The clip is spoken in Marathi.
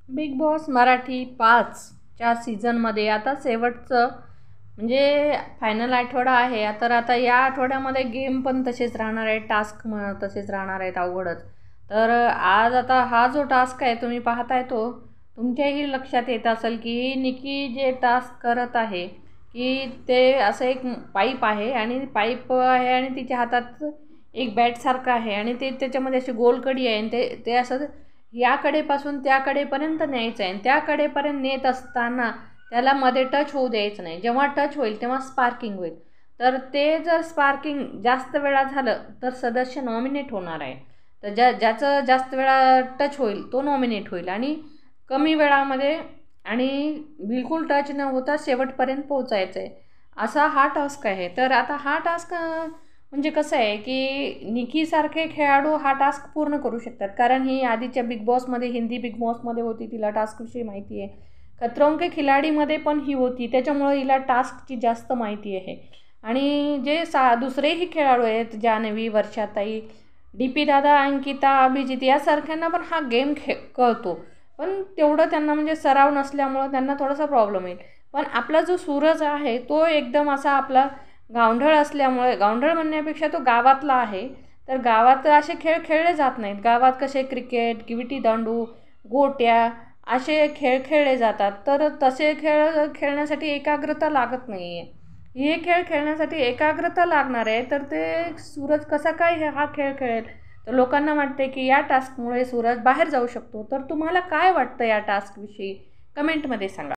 बिग बॉस मराठी 5च्या सीझनमध्ये आता शेवटचं म्हणजे फायनल आठवडा आहे. तर आता या आठवड्यामध्ये गेम पण तसेच राहणार आहे, टास्क तसेच राहणार आहेत अवघडच. तर आज आता हा जो टास्क आहे तुम्ही पाहताय तो तुमच्याही लक्षात येत असेल की निकी जे टास्क करत आहे की ते असं एक पाईप आहे आणि पाईप आहे आणि तिच्या हातात एक बॅटसारखं आहे आणि ते त्याच्यामध्ये अशी गोलकडी आहे आणि ते असं याकडेपासून त्याकडेपर्यंत न्यायचं आहे आणि त्याकडेपर्यंत नेत असताना त्याला मध्ये टच होऊ द्यायचं नाही. जेव्हा टच होईल तेव्हा स्पार्किंग होईल. तर ते जर स्पार्किंग जास्त वेळा झालं तर सदस्य नॉमिनेट होणार आहे. तर ज्याचं जास्त वेळा टच होईल तो नॉमिनेट होईल आणि कमी वेळामध्ये आणि बिलकुल टच न होता शेवटपर्यंत पोहोचायचं आहे असा हा टास्क आहे. तर आता हा टास्क म्हणजे कसं आहे की निकीसारखे खेळाडू हा टास्क पूर्ण करू शकतात, कारण ही आधीच्या बिग बॉसमध्ये हिंदी बिग बॉसमध्ये होती, तिला टास्कविषयी माहिती आहे. खतरों के खिलाडीमध्ये पण ही होती, त्याच्यामुळं हिला टास्कची जास्त माहिती आहे. आणि जे दुसरेही खेळाडू आहेत जान्हवी, वर्षाताई, DP दादा, अंकिता, अभिजित यासारख्यांना पण हा गेम कळतो, पण तेवढं त्यांना म्हणजे सराव नसल्यामुळं त्यांना थोडासा प्रॉब्लेम येईल. पण आपला जो सूरज आहे तो एकदम असा आपला गावंढळ असल्यामुळे, गावंढळ म्हणण्यापेक्षा तो गावातला आहे. तर गावात असे खेळ खेळले जात नाहीत. गावात कसे क्रिकेट, विटीदांडू, गोट्या असे खेळ खेळले जातात. तर तसे खेळ खेळण्यासाठी एकाग्रता लागत नाही आहे. हे खेळ खेळण्यासाठी एकाग्रता लागणार आहे. तर ते सूरज कसा काय हा खेळ खेळेल? तर लोकांना वाटते की या टास्कमुळे सूरज बाहेर जाऊ शकतो. तर तुम्हाला काय वाटतं या टास्कविषयी? कमेंटमध्ये सांगा.